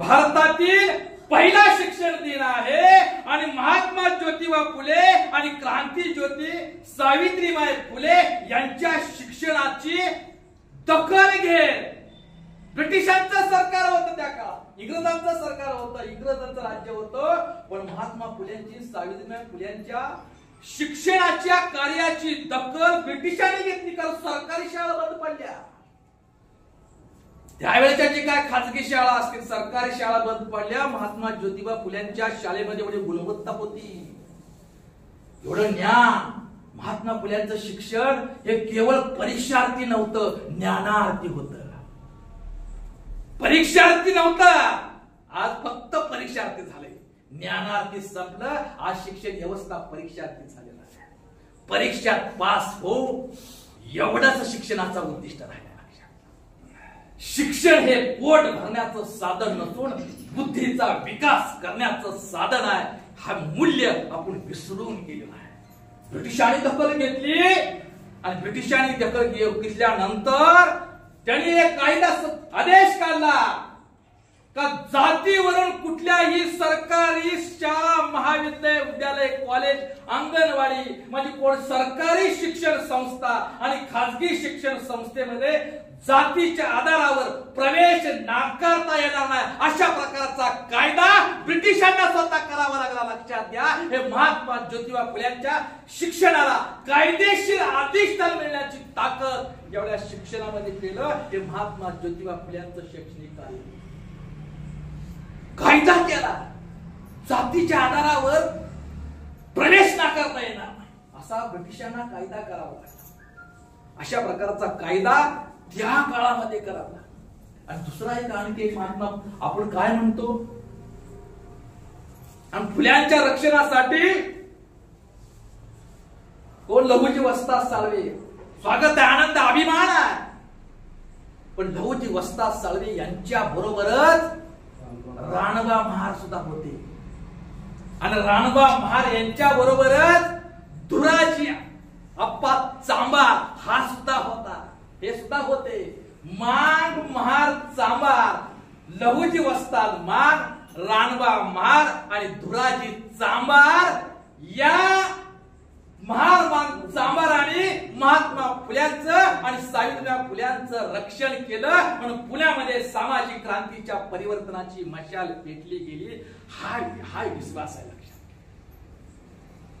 भारतातील पहिला शिक्षण दिन आहे आणि महात्मा ज्योतिबा फुले आणि क्रांती ज्योती सावित्रीबाई फुले यांच्या शिक्षणाची दखल घेत ब्रिटिशांचं सरकार होतं त्या काळात, इंग्रजांचं सरकार होतं, इंग्रजांचं राज्य होतं, पण महात्मा फुलेंची सावित्रीबाई फुलेंच्या शिक्षणाच्या कार्याची दखल ब्रिटिशांनी घेतली, कारण सरकारी शाळा बंद पडल्या. त्यावेळेच्या जे काय खाजगी शाळा असतील, सरकारी शाळा बंद पडल्या. महात्मा ज्योतिबा फुलेंच्या शाळेमध्ये एवढी गुणवत्ता होती, एवढं ज्ञान. महात्मा फुल्यांचं शिक्षण हे केवळ परीक्षार्थी नव्हतं, ज्ञानार्थी होतं. परीक्षार्थी नव्हतं, आज फक्त परीक्षार्थी झाले. ज्ञानार्थी संपलं, आज शिक्षण व्यवस्था परीक्षार्थी झालेला आहे. परीक्षात पास हो एवढंच शिक्षणाचा उद्दिष्ट राहिला. शिक्षण हे पोट भरण्याचं साधन नसून बुद्धीचा विकास करण्याचं साधन आहे. हा मूल्य आपण विसरून गेलेला आहे. ब्रिटिशांनी दखल घेतली आणि ब्रिटिशांनी दखल घेतल्यानंतर त्यांनी एक कायदा आदेश काढला का जातीवरून कुठल्याही सरकारी शाळा, महाविद्यालय, विद्यालय, कॉलेज, अंगणवाडी म्हणजे कोण सरकारी शिक्षण संस्था आणि खाजगी शिक्षण संस्थेमध्ये जातीच्या आधारावर प्रवेश नाकारता येणार नाही, अशा प्रकारचा कायदा ब्रिटिशांना स्वतः करावा लागला. लक्षात घ्या, हे महात्मा ज्योतिबा फुल्यांच्या शिक्षणाला कायदेशीर अधिष्ठान मिळण्याची ताकद एवढ्या शिक्षणामध्ये केलं. हे महात्मा ज्योतिबा फुल्यांचं शैक्षणिक कार्य. कायदा केला, जातीच्या आधारावर प्रवेश नाकारता येणार नाही असा ब्रिटिशांना कायदा करावा लागला. अशा प्रकारचा कायदा त्या काळामध्ये करावा. आणि दुसरा एक आणखी एक महात्मा आपण काय म्हणतो, आणि फुल्यांच्या रक्षणासाठी कोण लहुजी वस्ताद साळवे, स्वागत आहे, आनंद, अभिमान आहे. पण लहुजी वस्ताद साळवे यांच्या बरोबरच राणबा महार सुद्धा होते आणि राणबा महार यांच्या बरोबरच धुराजी अप्पा चांभार हा सुद्धा होता, हे सुद्धा होते. मांग महार चांभार, लहुजी वस्ताद मांग, राणबा महार आणि धुराजी चांभार या महार मांग चांभाराने महात्मा फुल्यांचं आणि सावित्रीबाई फुल्यांचं रक्षण केलं. म्हणून पुण्यामध्ये सामाजिक क्रांतीच्या परिवर्तनाची मशाल पेटली गेली. हा विश्वास आहे लक्षात.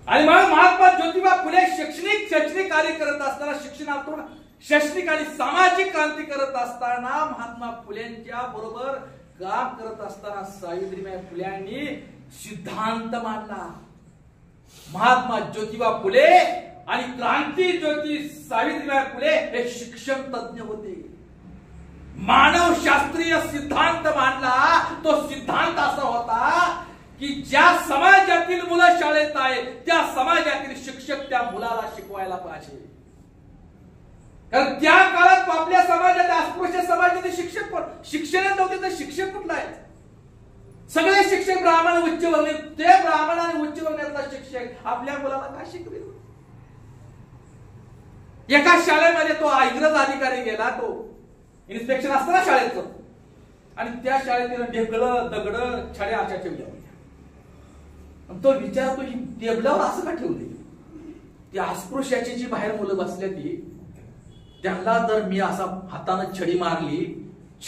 आणि मग महात्मा ज्योतिबा फुले शैक्षणिक कार्य करत असताना, शिक्षणातून शैक्षणिक आणि सामाजिक क्रांती करत असताना, महात्मा फुलेंच्या बरोबर काम करत असताना सावित्रीबाई फुल्यांनी सिद्धांत मांडला. महात्मा ज्योतिबा फुले आणि क्रांती ज्योती सावित्रीबाई फुले हे शिक्षण तज्ञ होते. मानवशास्त्रीय सिद्धांत मांडला. तो सिद्धांत असा होता की ज्या समाजातील मुलं शाळेत आहे त्या समाजातील शिक्षक त्या मुलाला शिकवायला पाहिजे. कारण त्या काळात आपल्या समाजात अस्पृश्य समाजातील शिक्षण नव्हते, तर शिक्षक कुठला आहे? सगळे शिक्षक ब्राह्मण उच्च वर्णीय. ते ब्राह्मण आणि उच्च वर्णीयातला शिक्षक आपल्या मुलाला काय शिकवेल? एका शाळेमध्ये तो इंग्रज अधिकारी गेला, तो इन्स्पेक्शन असतं ना शाळेचं, आणि त्या शाळेत ढेकळं, दगड, छड्या अशा ठेवल्या होत्या. तो विचारतो की टेबलावर असं का ठेवले? त्या अस्पृश्याची जी बाहेर मुलं बसल्या ती, त्यांना जर मी असा हाताने छडी मारली,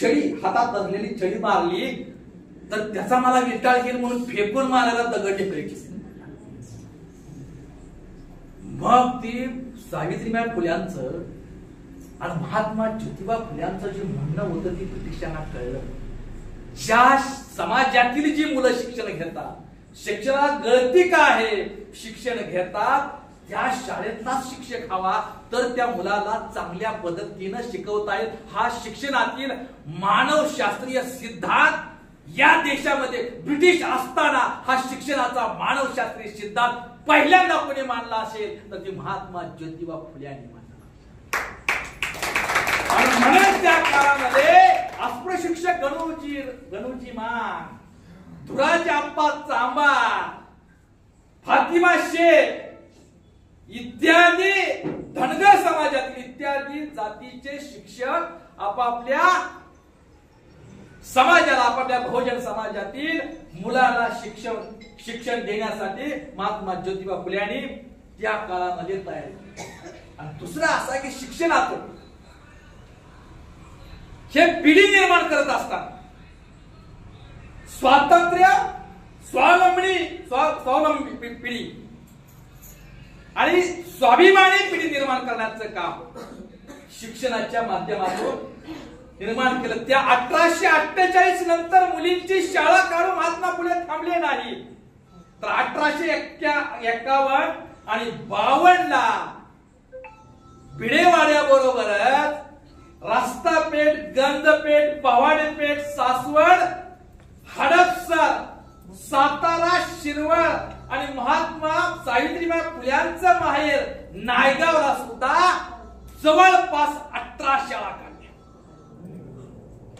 छडी हातात धरलेली छडी मारली तर त्याचा मला विटाळ येईल म्हणून फेकून मारायला दगड ढेकळायची. मग ती सावित्रीबाई फुल्यांचं आणि महात्मा ज्योतिबा फुल्यांचं जे म्हणणं होतं ते ब्रिटिशांना कळलं. ज्या समाजातील जी मुलं शिक्षण घेतात, शिक्षणात गळती का आहे, शिक्षण घेतात त्या शाळेतला शिक्षक हवा, तर त्या मुलाला चांगल्या पद्धतीनं शिकवता येईल. हा शिक्षणातील मानवशास्त्रीय सिद्धांत या देशामध्ये ब्रिटिश असताना हा शिक्षणाचा मानवशास्त्रीय सिद्धांत पहिल्यांदा कोणी मानला असेल तर ते महात्मा ज्योतिबा फुले यांनी मानला. आणि म्हणून त्या काळामध्ये अस्पृश्य शिक्षक गणूजी मान, धुराजी अप्पा चांभार, फातिमा शेख इत्यादी धनगर समाजातील इत्यादी जातीचे शिक्षक आपापल्या समाजाला, आपापल्या बहुजन समाजातील मुलाला शिक्षण देण्यासाठी महात्मा ज्योतिबा फुले यांनी त्या काळामध्ये तयारी केली. आणि दुसरा असा की शिक्षणातून हे पिढी निर्माण करत असतात स्वातंत्र्य, स्वावलंबी पिढी आणि स्वाभिमानी पिढी निर्माण करण्याचं काम शिक्षणाच्या माध्यमातून निर्माण केलं. त्या 1848 नंतर मुलींची शाळा काढून महात्मा फुले थांबले नाही, तर 1851 आणि 52 ला भिडेवाड्याबरोबरच रास्तापेठ, गंजपेठ, पवाडेपेठ, सासवड, हडपसर, सातारा, शिरवळ आणि महात्मा सावित्रीबाई फुल्यांचं माहेर नायगावला सुद्धा जवळपास 18 शाळा काढल्या.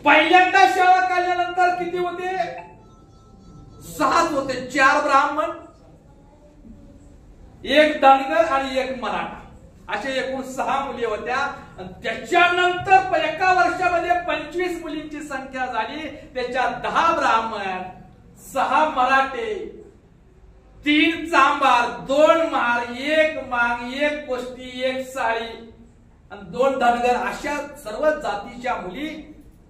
पहिल्यांदा शाळा काढल्यानंतर किती होते? 6 होते. 4 ब्राह्मण, 1 धनगर आणि 1 मराठा, असे एकूण 6 मुली होत्या. आणि त्याच्यानंतर एका वर्षामध्ये 25 मुलींची संख्या झाली. त्याच्या 10 ब्राह्मण, 6 मराठे, 3 चांभार, 2 महार, 1 मांग, 1 कोष्टी, 1 साळी आणि 2 धनगर, अशा सर्व जातीच्या मुली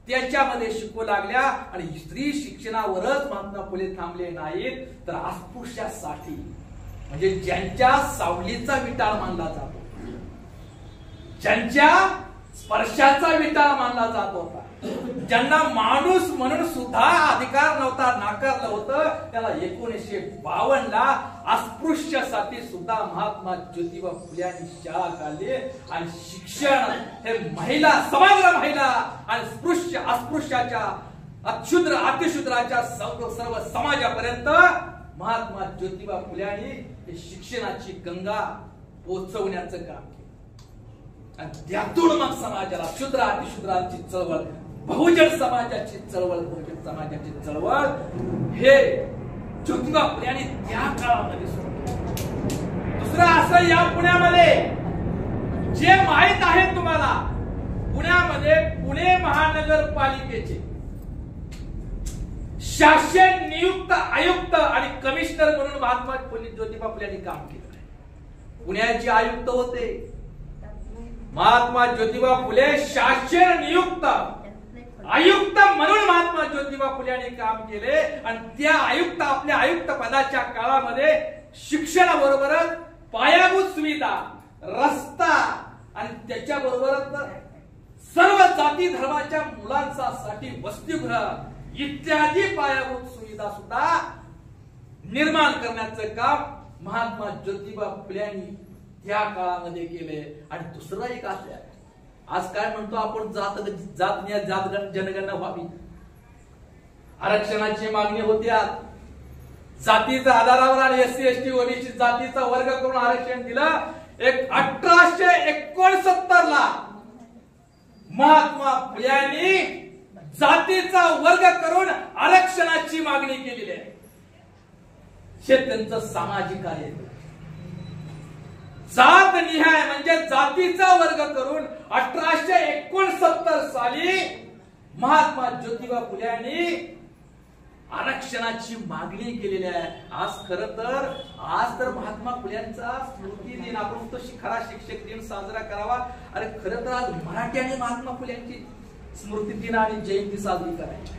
त्याच्यामध्ये शिकू लागल्या. आणि स्त्री शिक्षणावरच महात्मा फुले थांबले नाहीत, तर अस्पृश्यासाठी, म्हणजे ज्यांच्या सावलीचा विटाळ मानला जातो, ज्यांच्या स्पर्शाचा विटाळ मानला जात होता, ज्यांना माणूस म्हणून सुद्धा अधिकार नव्हता, नाकारलं होतं, त्याला 1952 ला अस्पृश्यासाठी सुद्धा महात्मा ज्योतिबा फुले यांनी शाळा काढली. आणि शिक्षण हे महिला, समग्र महिला आणि स्पृश्य, अस्पृश्याच्या, अक्षुद्र, अतिशूद्राच्या सर्व समाजापर्यंत महात्मा ज्योतिबा फुले यांनी शिक्षणाची गंगा पोचवण्याचं काम केलं. आणि त्यातून मग समाजाला, शूद्र अतिशूद्रांची चळवळ, बहुजन समाजाची चळवळ, बहुजन समाजाची चळवळ हे ज्योतिबा फुले यांनी त्या काळामध्ये सुरू केलं. दुसरं असं, या पुण्यामध्ये जे माहित आहे तुम्हाला, पुण्यामध्ये पुणे महानगरपालिकेचे शासन नियुक्त आयुक्त आणि कमिशनर म्हणून महात्मा ज्योतिबा फुले यांनी काम केलं. पुण्याचे आयुक्त होते महात्मा ज्योतिबा फुले. शासन नियुक्त आयुक्त म्हणून महात्मा ज्योतिबा फुले यांनी काम केले. आणि त्या आयुक्त, आपल्या आयुक्त पदाच्या काळामध्ये शिक्षणाबरोबरच पायाभूत सुविधा, रस्ता आणि त्याच्याबरोबरच सर्व जाती धर्माच्या मुलांसाठी वसतिगृह इत्यादी पायाभूत सुविधा सुद्धा निर्माण करण्याचं काम महात्मा ज्योतिबा फुले यांनी त्या काळामध्ये केले. आणि दुसरं एक असं, आज काय म्हणतो आपण, जात जनगणना व्हावी, आरक्षणाची मागणी होती. जातीच्या आधारावर आणि SC ST OBC जातीचा वर्ग करून आरक्षण दिलं. 1869 ला महात्मा फुले यांनी जातीचा वर्ग करून आरक्षणाची मागणी केलेली आहे. हे त्यांचं सामाजिक कार्य. जात निहाय म्हणजे जातीचा वर्ग करून 1869 साली महात्मा ज्योतिबा फुले यांनी आरक्षणाची मागणी केलेली आहे. आज तर महात्मा फुल्यांचा स्मृती दिन, आपण तो खरा शिक्षक दिन साजरा करावा. अरे खरं तर आज मराठी आणि महात्मा फुले यांची स्मृती दिन आणि जयंती साजरी करायची.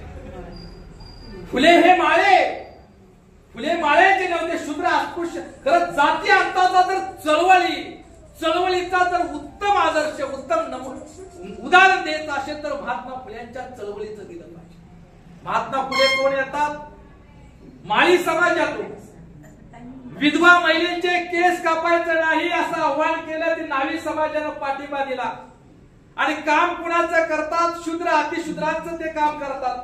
फुले हे माळे, फुले माळेचे नव्हते, शूद्र अस्पृश्य. खरं जाती अंताचा जर चळवळीचा जर उत्तम आदर्श, उत्तम उदाहरण द्यायचं असेल तर महात्मा फुल्यांच्या चळवळीचं दिलं पाहिजे. महात्मा फुले कोण येतात? माळी समाजातून. विधवा महिलेचे केस कापायचं नाही असं आव्हान केलं, ते नावी समाजानं पाठिंबा दिला. आणि काम कुणाचं करतात? शूद्र अतिशूद्रांचं ते काम करतात.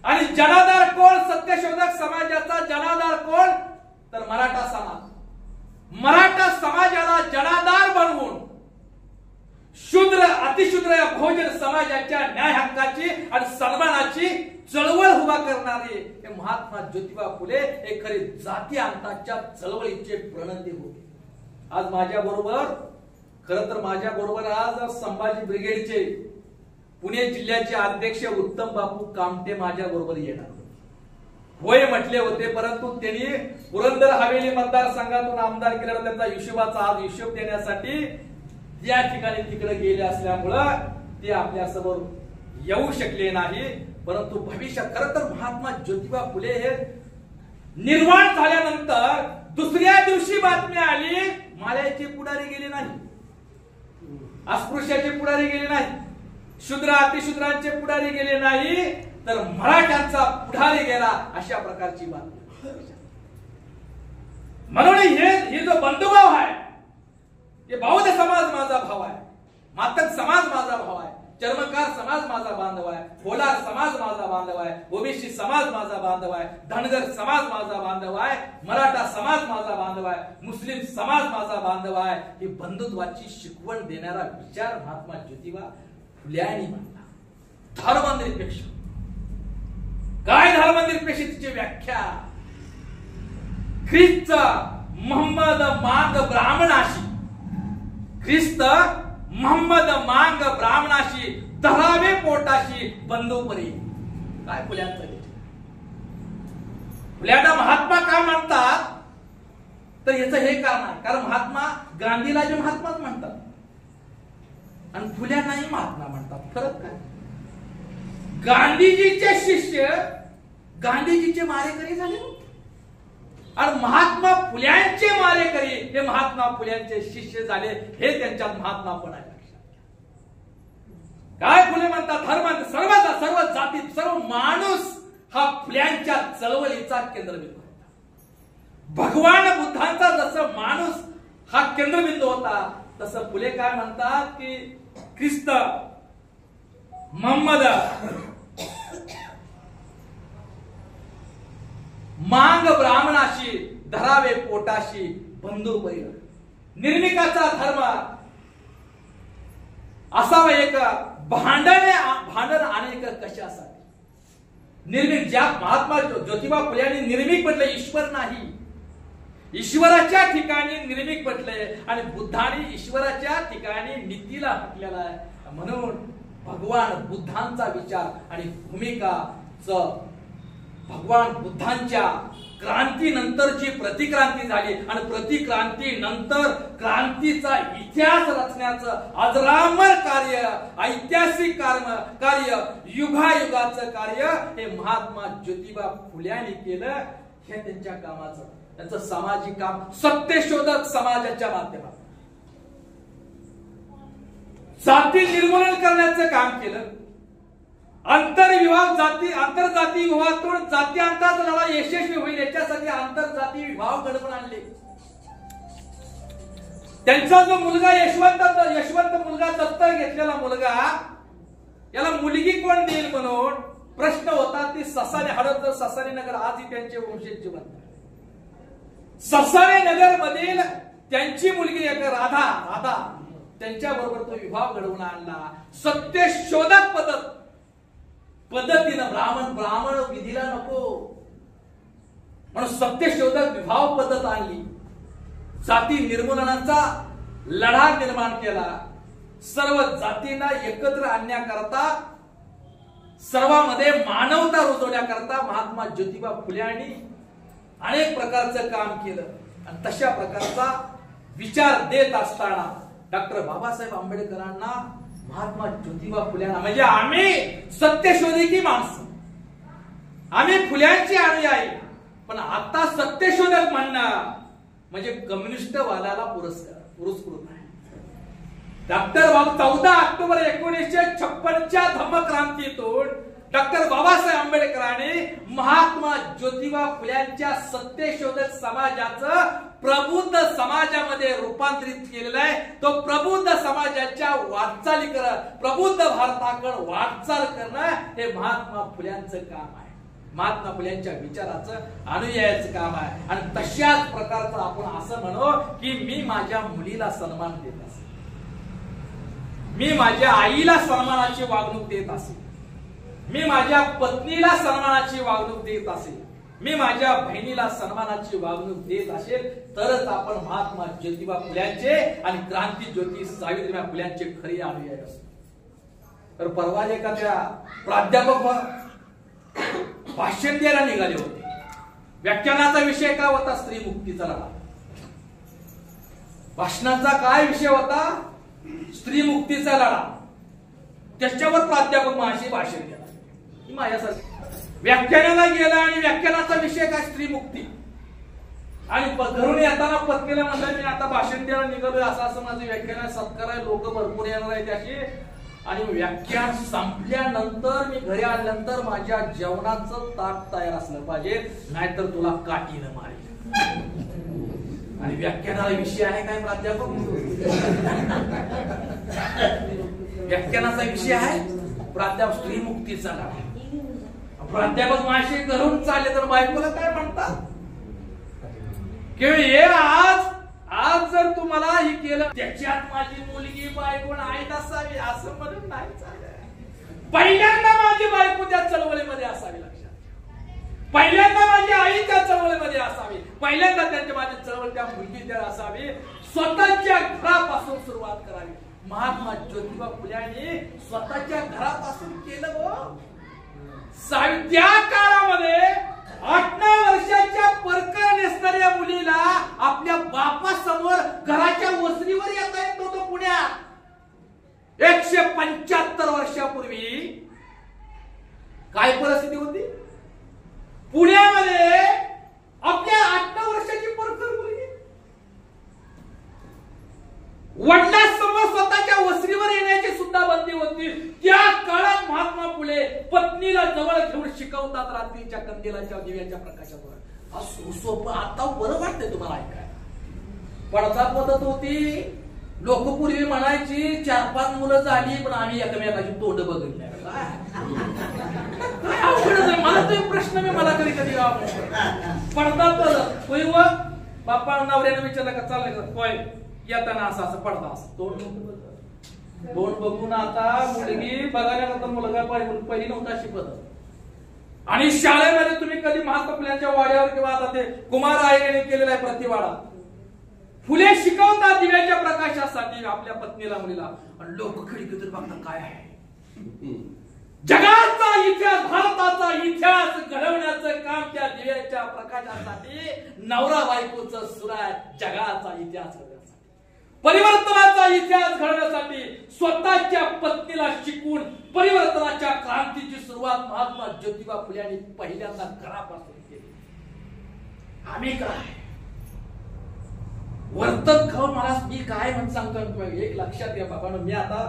आणि जनाधार कोण? सत्यशोधक समाजाचा जनाधार कोण? तर मराठा समाज. मराठा समाजाला जनाधार बनवून शूद्र अतिशूद्र या बहुजन समाजाच्या न्याय हक्काची आणि सन्मानाची चळवळ उभा करणारे हे महात्मा ज्योतिबा फुले हे खरे जाती अंताच्या चळवळीचे प्रणेते होते. आज माझ्या बरोबर, खरं तर माझ्या बरोबर आज संभाजी ब्रिगेडचे पुणे जिल्ह्याचे अध्यक्ष उत्तम बापू कामटे माझ्या बरोबर येणार होय म्हटले होते, परंतु त्यांनी पुरंदर हवेली मतदारसंघातून आमदार केल्यावर त्यांचा हिशोबाचा आज हिशोब देण्यासाठी या ठिकाणी तिकडे गेले असल्यामुळं ते आपल्या समोर येऊ शकले नाही. परंतु भविष्यात खरं तर महात्मा ज्योतिबा फुले हे निर्माण झाल्यानंतर दुसऱ्या दिवशी बातमी आली, माळ्याचे पुढारी गेले नाही, अस्पृश्याचे पुढारी गेले नाही, शूद्र अतिशूद्रांचे पुढारी गेले नाही, तर मराठ्यांचा पुढारी गेला, अशा प्रकारची बातमी. म्हणून हे जो बंधुभाव आहे, हे बौद्ध समाज माझा भाव आहे, मातक समाज माझा भाव आहे, चर्मकार समाज माझा बांधव आहे, कोलार समाज माझा बांधव आहे, ओबीसी समाज माझा बांधव आहे, धनगर समाज माझा बांधव आहे, मराठा समाज माझा बांधव आहे, मुस्लिम समाज माझा बांधव आहे. ही बंधुत्वाची शिकवण देणारा विचार महात्मा ज्योतिबा फुल्यांनी मांडला. धर्मनिरपेक्ष काय, धर्मनिरपेक्षतेची व्याख्या ख्रिस्त मोहम्मद मांग ब्राह्मणाशी, ख्रिस्त मोहम्मद मांग ब्राह्मणाशी धरावे पोटाशी बंधुपरी. काय फुल्यांचं फुल्यांना महात्मा का म्हणतात, तर याचं हे कारण आहे, कारण महात्मा गांधीला जे महात्माच म्हणतात आणि फुल्यांनाही महात्मा म्हणतात. फरक काय, गांधीजीचे शिष्य गांधीजीचे मारेकरी झाले आणि महात्मा फुल्यांचे मारेकरी हे महात्मा फुल्यांचे शिष्य झाले. हे त्यांच्यात महात्मापण आहे. काय फुले म्हणतात, धर्म सर्व जाती सर्व माणूस हा फुल्यांच्या चळवळीचा केंद्रबिंदू होता. भगवान बुद्धांचा जसं माणूस हा केंद्रबिंदू होता, तसं फुले काय म्हणतात की ख्रिस्त मोहम्मद मांग ब्राह्मणाशी धरावे पोटाशी बंधू बैल. निर्मिकाचा धर्म असावा एक, भांडण अनेक कशासाठी. निर्मिक, ज्या महात्मा ज्योतिबा फुल्यांनी निर्मिक म्हटले, ईश्वर नाही, ईश्वराच्या ठिकाणी निर्मिक म्हटले आणि बुद्धाने ईश्वराच्या ठिकाणी नीतीला म्हटलेला आहे. म्हणून भगवान बुद्धांचा विचार आणि भूमिकाच भगवान बुद्धांच्या क्रांतीनंतरची प्रतिक्रांती झाली आणि प्रतिक्रांती नंतर क्रांतीचा इतिहास रचण्याचं अजरामर कार्य, ऐतिहासिक कार्य, युगायुगाचं कार्य हे महात्मा ज्योतिबा फुल्यांनी केलं. हे त्यांच्या कामाचं, त्यांचं सामाजिक काम सत्यशोधक समाजाच्या माध्यमातून जाती निर्मूलन करण्याचं काम केलं. आंतरजाती विवाहातून जातीयांतराचा लढा यशस्वी होईल याच्यासाठी आंतरजाती विवाह घडवून आणले. त्यांचा जो मुलगा यशवंत मुलगा दत्तक घेतलेला मुलगा, याला मुलगी कोण देईल म्हणून प्रश्न होता. ती ससाणे हडपसर ससाणे नगर आजही त्यांचे वंशज जिवंत. ससाणे नगर मधील त्यांची मुलगी एक राधा त्यांच्या बरोबर तो विवाह घडवून आणला. सत्यशोधक पद्धतीनं ब्राह्मण विधीला नको म्हणून सत्यशोधक विवाह पद्धत आणली. जाती निर्मूलनाचा लढा निर्माण केला. सर्व जातींना एकत्र आणण्याकरता, सर्वांमध्ये मानवता रुजवण्याकरता महात्मा ज्योतिबा फुल्यांनी अनेक प्रकारचं काम केलं. आणि तशा प्रकारचा विचार देत असताना डॉक्टर बाबासाहेब आंबेडकरांना महात्मा ज्योतिबा फुल्यांना, म्हणजे आम्ही सत्यशोधकी माणसं, आम्ही फुल्यांची अनुयायी, पण आता सत्यशोधक म्हणणं म्हणजे कम्युनिस्ट वादाला पुरस्कृत आहे. डॉक्टर 14 ऑक्टोबर 1956च्या धम्मक्रांतीतून डॉक्टर बाबासाहेब आंबेडकरांनी महात्मा ज्योतिबा फुल्यांच्या सत्यशोधक समाजाचं प्रबुद्ध समाजामध्ये रूपांतरित केलेलं आहे. तो प्रबुद्ध समाजाच्या वाटचालीकडे, प्रबुद्ध भारताकडे वाटचाल करणं हे महात्मा फुल्यांचं काम आहे. महात्मा फुल्यांच्या विचाराचं अनुयायाचं काम आहे. आणि तशाच प्रकारचं आपण असं म्हणू की मी माझ्या मुलीला सन्मान देत असे, मी माझ्या आईला सन्मानाची वागणूक देत असे, मी माझ्या पत्नीला सन्मानाची वागणूक देत असेल, मी माझ्या बहिणीला सन्मानाची वागणूक देत असेल, तरच आपण महात्मा ज्योतिबा फुल्यांचे आणि क्रांती ज्योती सावित्रीबाई फुल्यांचे खरे अनुयायी असतो. तर परवा एका त्या प्राध्यापक भाषण द्यायला निघाले होते. व्याख्यानाचा विषय काय होता? स्त्री मुक्तीचा लढा. भाषणाचा काय विषय होता? स्त्री मुक्तीचा लढा. त्याच्यावर प्राध्यापक महाशय भाषण द्यायला ही माझ्यासाठी व्याख्यानाला गेला आणि व्याख्यानाचा विषय काय? स्त्री मुक्ती. आणि घरून येताना पत्नीला म्हणलं मी आता भाषण द्यायला निघालोय, असं माझं व्याख्यान सत्कार आहे, लोक भरपूर येणार आहेत त्याशी. आणि व्याख्यान संपल्यानंतर मी घरी आल्यानंतर माझ्या जेवणाचं ताट तयार असलं पाहिजे, नाहीतर तुला काठीनं मारेल. आणि व्याख्यानाला विषय आहे काय प्राध्यापक? व्याख्यानाचा विषय आहे प्राध्यापक स्त्री मुक्तीचा लढा. प्राध्यापक महाशय घरून चालले तर बायकोला काय म्हणतात की हे आज जर तुम्हाला हे केलं त्याच्यात माझी मुलगी बायको आईत असावी असं म्हणून नाही चालत. पहिल्यांदा माझी बायको त्या चळवळीमध्ये असावी लक्षात. पहिल्यांदा माझी आई त्या चळवळीमध्ये असावी. पहिल्यांदा त्यांची माझी चळवळ त्या मुलगी त्या असावी. स्वतःच्या घरापासून सुरुवात करावी. महात्मा ज्योतिबा फुल्यांनी स्वतःच्या घरापासून केलं हो. त्या काळामध्ये 8-9 वर्षाच्या परकर नेसणाऱ्या मुलीला आपल्या बापासमोर घराच्या वसरीवर येता येत नव्हतं पुण्यात. 175 वर्षापूर्वी काय परिस्थिती होती पुण्यामध्ये? आपल्या 8-9 वर्षाची परकर मुलगी वडिलांसमोर स्वतःच्या वसरीवर येण्याची सुद्धा बंदी होती. त्या काळात महात्मा फुले पत्नीला जवळ घेऊन शिकवतात रात्रीच्या कंदिलाच्या दिव्याच्या प्रकाशावर. सोपं आता बरं वाटतंय तुम्हाला ऐकाय. पडदा पद्धत होती. लोक पूर्वी म्हणायची 4-5 मुलं झाली पण आम्ही एकमेकाची तोंड बघितली. काय अवघड मला तो प्रश्न मला कधी कधी पडदा पद्धत होय व बाप्पा नवऱ्याने विचारलं का चाललंय का होय येताना असं पडदा असं तोंड बघून आता मुलगी बघायला मुलगा पहिली नव्हता शिकत. आणि शाळेमध्ये तुम्ही कधी महात्मा फुल्यांच्या वाड्यावर किंवा आता ते कुमार आयने केलेला आहे प्रतिवाडा. फुले शिकवतात दिव्याच्या प्रकाशासाठी आपल्या पत्नीला मुलीला. आणि लोक खिडकीतून बघतात काय आहे. जगाचा इतिहास भारताचा इतिहास घडवण्याचं काम त्या दिव्याच्या प्रकाशासाठी नवरा बायकोचं सुराय जगाचा इतिहास परिवर्तनाचा इतिहास घडवण्यासाठी स्वतःच्या पत्नीला शिकून परिवर्तनाच्या क्रांतीची सुरुवात महात्मा ज्योतिबा फुल्यांनी पहिल्यांदा घरापासून केली. आम्ही काय वर्तन खाऊन मला मी काय म्हणून सांगतो एक लक्षात घ्या बाबा. मी आता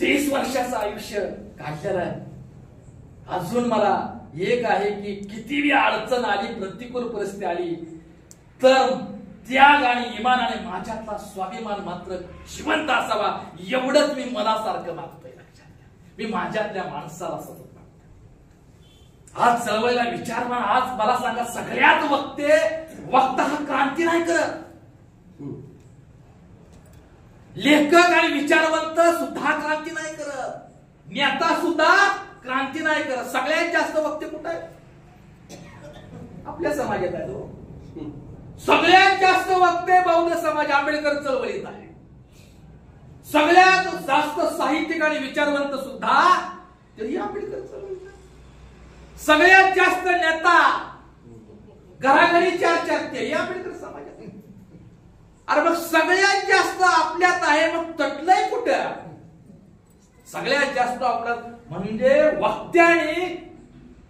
30 वर्षाचं आयुष्य काढलेलं आहे. अजून मला एक आहे की कितीही अडचण आली प्रतिकूल परिस्थिती आली तर त्याग आणि इमानाने माझ्यातला स्वाभिमान मात्र जिवंत असावा एवढंच मी मनासारखं मागतोय. मी माझ्यातल्या माणसाला सतत मागतो. आज चळवळीला विचार आज मला सांगा सगळ्यात वक्ता हा क्रांती नाही करत. लेखक आणि विचारवंत सुद्धा क्रांती नाही करत. नेता सुद्धा क्रांती नाही करत. सगळ्यात जास्त वक्ते कुठे आहेत? आपल्या समाजात आहे. सगळ्यात जास्त वक्ते बौद्ध समाज आंबेडकर चळवळीत आहे. सगळ्यात जास्त साहित्यिक आणि विचारवंत सुद्धा तरी आंबेडकर चळवळीत आहे. सगळ्यात जास्त नेता घराघरी चर्चा ते आंबेडकर समाजात. अरे मग सगळ्यात जास्त आपल्यात आहे मग तटलंय कुठं? सगळ्यात जास्त आपल्यात म्हणजे वक्त्याने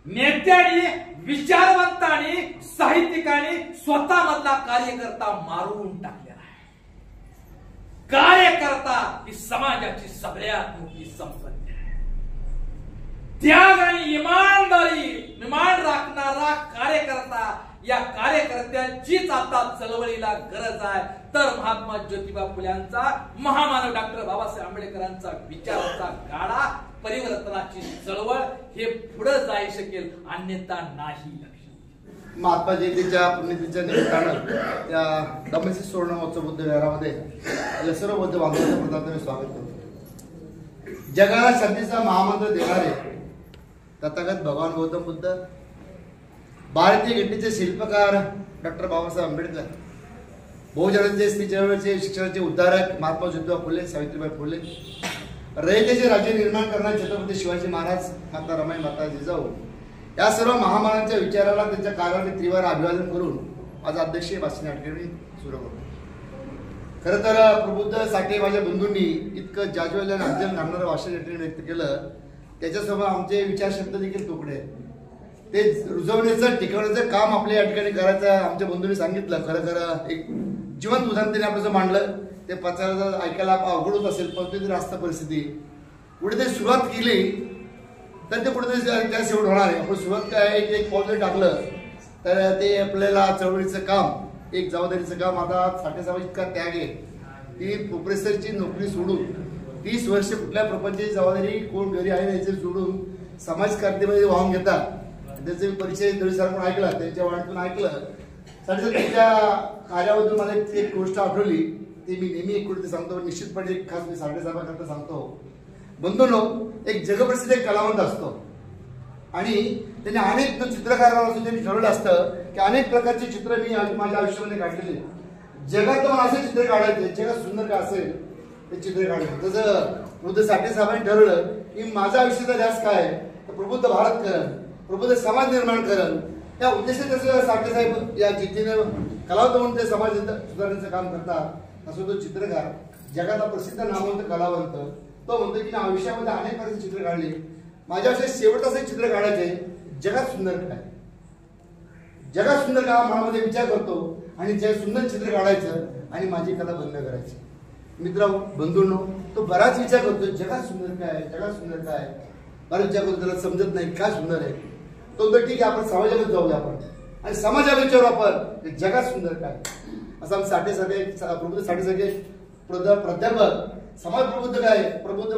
नेत्याने विचारवंतांनी साहित्यिकांनी स्वतः मधला कार्यकर्ता मारून टाकलेला आहे. कार्यकर्ता ही समाजाची सगळ्यात मोठी संपत्ती आहे. त्याग आणि इमान राखणारा कार्यकर्ता या कार्यकर्त्यांचीच आता चळवळीला गरज आहे. तर महात्मा ज्योतिबा फुल्यांचा महामानव डॉक्टर बाबासाहेब आंबेडकरांचा विचाराचा गाडा परिवर्तनाची चळवळ हे पुढे जाऊ शकेल अन्यथा नाही. महात्मा जयंतीच्या पुण्यतिथीच्या निमित्तानं या दमसी सुवर्ण महोत्सव बुद्ध विहारामध्ये सर्व बौद्ध बांधवांच्या प्रथम मी स्वागत करतो. जगाला शांतीचा महामंत्र देणारे तथागत भगवान गौतम बुद्ध, भारतीय घटनेचे शिल्पकार डॉक्टर बाबासाहेब आंबेडकर, बहुजनांचे स्त्री चळवळीचे शिक्षणाचे उद्धारक महात्मा ज्योतिबा फुले, सावित्रीबाई फुले, रयतेचे राज्य निर्माण करणारे छत्रपती शिवाजी महाराज, माता रमाई, माता जिजाऊ या सर्व महामानवांच्या विचाराला त्यांच्या कार्याने त्रिवार अभिवादन करून आज अध्यक्षीय भाषण या ठिकाणी सुरू करतो. खरं तर प्रबुद्ध साठे माझ्या बंधूंनी इतकं जाज्वल्य आणि अंजन घालणारं भाषण या ठिकाणी व्यक्त केलं, त्याच्यासमोर आमचे विचारशक्ती देखील तुकडे आहेत. ते रुजवण्याचं टिकवण्याचं काम आपल्या या ठिकाणी करायचं आमच्या बंधूंनी सांगितलं. खरं खरं एक जिवंत उदाहरण त्यांनी आपलं मांडलं. ते पचायला ऐकायला अवघड होत असेल, पण ते रास्त परिस्थिती कुठे ते सुरुवात केली तर ते कुठेतरी त्या शेवट होणार आहे. आपण सुरुवात काय एक पाऊल जरी टाकलं तर ते आपल्याला चळवळीचं काम, एक जबाबदारीचं काम. आता साठे साहेब इतका त्याग आहे, ती प्रोफेसरची नोकरी सोडून 30 वर्ष कुठल्या प्रपंचाची जबाबदारी कोण घरी आहे याचे सोडून समाजकारतेमध्ये वाहून घेतात. त्याचे परिचय दळीसारखून ऐकला, त्यांच्या वाणीतून ऐकलं. साठे त्यांच्या कार्याबद्दल मला एक गोष्ट आठवली, ती मी नेहमी एक गोष्ट सांगतो, निश्चितपणे खास मी साठे साहेबांकरता सांगतो. बंधूंनो, एक जगप्रसिद्ध एक कलावंत असतो आणि त्यांनी अनेक चित्रकारांपासून त्यांनी ठरवलं असतं की अनेक प्रकारचे चित्र मी माझ्या आयुष्यामध्ये काढलेले. जगात मला असे चित्र काढायचे, जगात सुंदर का असेल ते चित्र काढायचे. तसं प्रबुद्ध साठे साहेबांनी ठरवलं की माझ्या आयुष्याचा ध्यास काय, तर प्रबुद्ध भारत करण, प्रबुद्ध समाज निर्माण करण. या उद्देशाने तसं साठे साहेब या जिद्दीने कलावंत म्हणून ते समाज सुधारण्याचं काम करतात. असं तो चित्रकार, जगातला प्रसिद्ध नामवंत कलावंत, तो म्हणतो की आयुष्यामध्ये अनेक प्रकारचे चित्र काढले, माझ्या आयुष्यात शेवटचं एक चित्र काढायचे, जगात सुंदर काय, जगात सुंदर का मनामध्ये विचार करतो आणि जे सुंदर चित्र काढायचं आणि माझी कला बंद करायची. मित्र बंधूंनो, तो बराच विचार करतो, जगात सुंदर काय, जगात सुंदर काय, बराच विचार करतो, त्याला समजत नाही काय सुंदर आहे. तो तर ठीक आहे, आपण समाजामध्ये जाऊया आपण आणि समाजाला विचारू आपण जगात सुंदर काय. असं साठे प्रबुद्ध साठे सारखे प्राध्यापक समाज प्रबुद्ध काय, प्रबुद्ध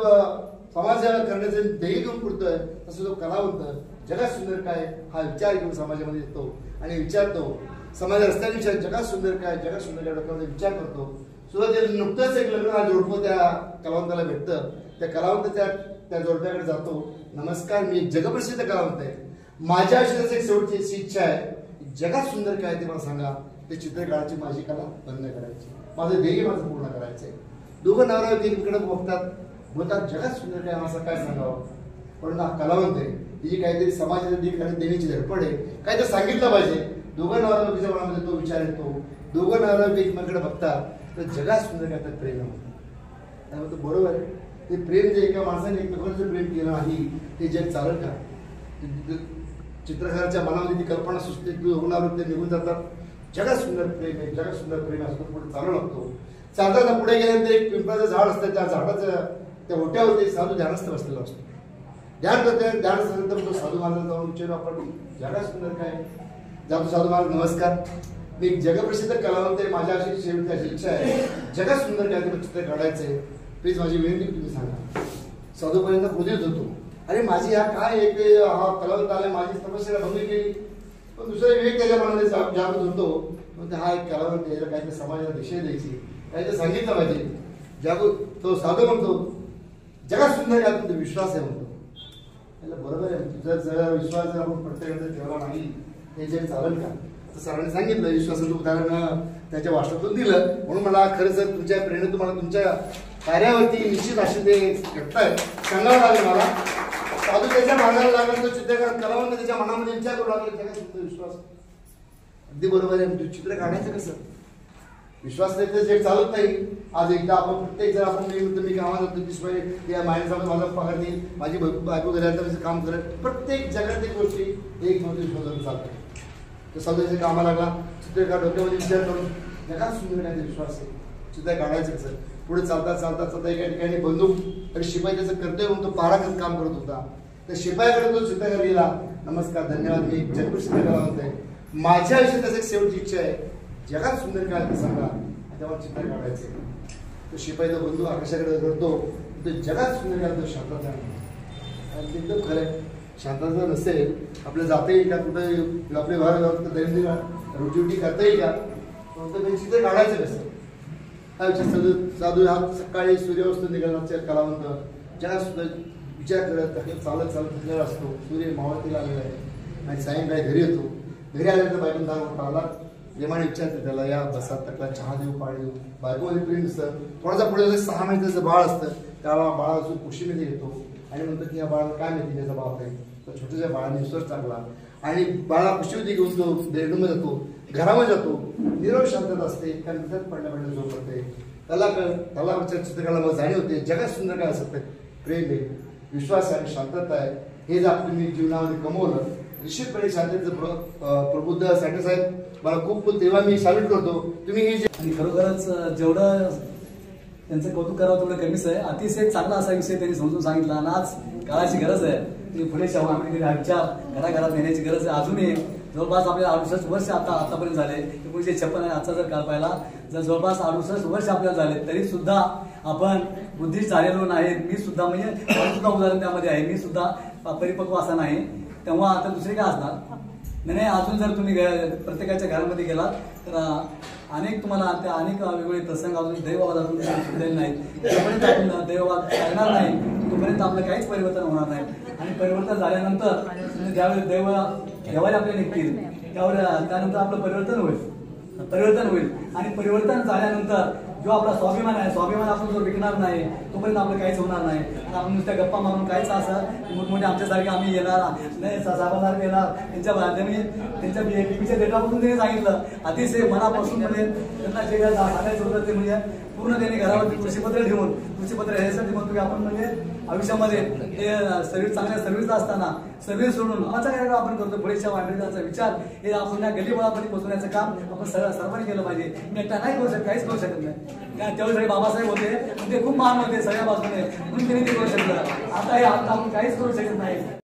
समाज करण्याचे ध्येय घेऊन पुरतोय, तसं तो कलावंत जगात सुंदर काय हा विचार घेऊन समाजामध्ये येतो आणि विचारतो. समाज रस्त्याने विचार जगात सुंदर काय, जगात सुंदर काय डोक्यामध्ये विचार करतो. सुरुवातीला नुकतंच एक लग्न जोडपं त्या कलावंताला भेटतं. त्या कलावंत त्या जोडप्याकडे जातो. नमस्कार, मी एक जगप्रसिद्ध कलावंत आहे, माझ्या आयुष्याची एक शेवटची इच्छा आहे, जगात सुंदर काय ते मला सांगा. ते चित्र काढायची, माझी कला बंद करायची, माझं ध्येय माझं पूर्ण करायचंय. दोघं नवरा एककडे बोलतात जगात सुंदर काय, असं काय सांगावं. पण हा कलावंत आहे, तिची काहीतरी समाजाला देण्याची धडपड आहे, काहीतरी सांगितलं पाहिजे. दोघं नवरा मनामध्ये तो विचार येतो. दोघं नवरा एकमेकडे बघतात तर जगात सुंदर काय तर प्रेम होतं. बरोबर आहे, ते प्रेम जे एका माणसाने एकमेकांचं प्रेम केलं नाही ते जग चालेल का. चित्रकाराच्या मनामध्ये ती कल्पना सुचते, ते निघून जातात. जगात सुंदर प्रेम आहे, जगात सुंदर प्रेम असतो, पुढे चालू लागतो. चालताना पुढे गेल्यानंतर एक पिंपळाचं झाड असतं, त्या झाडाच्या त्या ओट्यावरती साधू ध्यानस्थ बसलेला असतो. ध्यान करते, ध्यान असल्यानंतर तो साधू महाराज जाऊन विचारू आपण जगात सुंदर काय. जातो साधू महाराज, नमस्कार, मी एक जगप्रसिद्ध कलावंत आहे, माझ्या अशी शेवटची अशी इच्छा आहे, जगात सुंदर काय ते चित्र काढायचंय, प्लीज माझी विनंती तुम्ही सांगा. साधूपर्यंत बोलत होतो, अरे माझी हा काय एक हा कलावंत आलाय, माझी तपस्या भंग केली. पण दुसरा विवेक त्याच्या मनामध्ये जागत होतो, हा एक कलावंत याला काहीतरी समाजाला दिशा द्यायची, काहीतरी सांगितलं पाहिजे. जागो तो साधू म्हणतो जगात सुंदर काय, तुमचा विश्वास आहे म्हणतो. बरोबर आहे, तुझा जर विश्वास जर आपण प्रत्येकाने ठेवला नाही हे जग चालेल का. तर सरांनी सांगितलं विश्वासाचं उदाहरण त्याच्या वाचनातून दिलं. म्हणून मला खरं सर तुमच्या प्रेरणेतून तुम्हाला तुमच्या कार्यावरती निश्चित असे ते घडताय सांगावं लागेल मला. साधू त्याच्या मागायला लागला, तो चित्रकार कलावंत त्याच्या मनामध्ये विचार करू लागला जगात सुंदर विश्वास. अगदी बरोबर आहे, चित्र काढायचं कसं, विश्वास नाही तर जग चालत नाही. आज एकदा आपण प्रत्येक जर आपण मी कामात जातो दिसवाय या मायनसाहेब माझा पगार देईल, माझी बायको घरी आलं काम करत, प्रत्येक जगातील गोष्टी एक नव्हती विश्वासाने चालतात. तर साधूच्या कामाला लागला, चित्रकार डोक्यामध्ये विचार करून जगात सुंदर काय विश्वास आहे, चित्र काढायचं कसं. पुढे चालता एका ठिकाणी बंदूक आणि शिपाई त्याचं कर्तव्य म्हणून तो पारा काम करत होता. तर शिपायाकडे तो चित्रकार गेला, नमस्कार, धन्यवाद, मी जगप्रसिद्ध कलावंत आहे, माझ्या आयुष्यात त्याची शेवटची इच्छा आहे, जगात सुंदर काय ते सांगा, तेव्हा चित्र काढायचे. तो शिपाई तो बंधू आकाशाकडे करतो, तो जगात सुंदर काय तो शांतता एकदम खरं आहे. शांतता नसेल आपल्या जाता येईल का, कुठं आपले दैनंदिन रोजीरोटी करता येईल का, तर चित्र काढायचं कसं. साधू हा सकाळी सूर्यास्त निघाला कलावंत जगात सुद्धा विचार करत चालत चालत असतो. सूर्य मावळतीला आलेला आहे आणि सायंकाळी घरी येतो. घरी आल्यानंतर बायकोन दार आला, प्रेमाने विचारते त्याला, या बसा तकला चहा देऊ, पाणी देऊ. बायकोमध्ये प्रेम दिसतं. थोडासा पुढे 6 महिन्याचं बाळ असतं, त्याला बाळाला कुशीमध्ये घेतो आणि म्हणतो की या बाळाला काय माहिती त्याचा बाप आहे. तर छोट्याच्या बाळाने विश्वास टाकला आणि बाळा कुशीमध्ये घेऊन तो बेडरूममध्ये जातो, घरामध्ये जातो. निरव शांतता असते, त्या मिठात पडल्या झोप पडते. त्याला चित्रकला जाणीव होते जगात सुंदर काय असतं. प्रेम आहे, विश्वास आहे, शांतता आहे. हे जर आपण मी जीवनामध्ये कमवलं निश्चितपणे शांततेचं प्रबुद्ध साठे साहेब मला खूप तेव्हा मी सॅल्यूट करतो. तुम्ही हे आणि खरोखरच जेवढं त्यांचं कौतुक करावं तेवढं कमीच आहे. अतिशय चांगला असा विषय त्यांनी समजून सांगितला आणि आज काळाची गरज आहे की पुढे आंबेडकरी हा विचार घराघरात नेण्याची गरज आहे. अजूनही जवळपास आपल्याला 68 वर्ष आतापर्यंत झाले. 1956 आहे आजचा जर काळ पाहिला, जर जवळपास 68 वर्ष आपल्याला झाले तरी सुद्धा आपण बुद्धिस्ट झालेलो नाही. मी सुद्धा म्हणजे सुद्धा उदाहरण त्यामध्ये आहे. मी सुद्धा परिपक्व असा नाही. तेव्हा आता दुसरे काय असणार नाही. अजून जर तुम्ही प्रत्येकाच्या घरामध्ये गेलात तर अनेक तुम्हाला त्या अनेक वेगवेगळे प्रसंग अजून दैववाद अजून सुटलेले नाहीत. जोपर्यंत आपण दैववाद करणार नाही तोपर्यंत आपलं काहीच परिवर्तन होणार नाही. आणि परिवर्तन झाल्यानंतर ज्यावेळेस देवाला आपले निघतील त्यानंतर आपलं परिवर्तन होईल. आणि परिवर्तन झाल्यानंतर जो आपला स्वाभिमान आहे, स्वाभिमान आपण जो विकणार नाही तोपर्यंत आपलं काहीच होणार नाही. आपण नुसत्या गप्पा मारून काहीच असं मोठमोठे आमच्यासारखे आम्ही येणार नाही, साहेबांसारखे येणार त्यांच्या बीपीच्या डेटापासून त्यांनी सांगितलं अतिशय मनापासून म्हणजे त्यांना जे सांगायचं होतं ते म्हणजे पूर्ण त्यांनी घरावरती कृषीपत्र ठेवून ह्यासाठी म्हणतो की आपण म्हणजे आयुष्यामध्ये हे सर्व्हिस चांगल्या सर्व्हिसला असताना सर्व्हिस सोडून आमचा कार्यक्रम आपण करतो. पुढेच्या आंबेडकरांचा विचार हे आपण या गलीबोळापर्यंत पोहोचवण्याचं काम आपण सर्वांनी केलं पाहिजे. मी एकटा नाही करू शकत, काहीच करू शकत नाही. त्यावेळी बाबासाहेब होते, ते खूप महान होते सगळ्या बाजूने, म्हणून त्यांनी ते करू शकलं. आता हे आपण काहीच करू शकत नाही.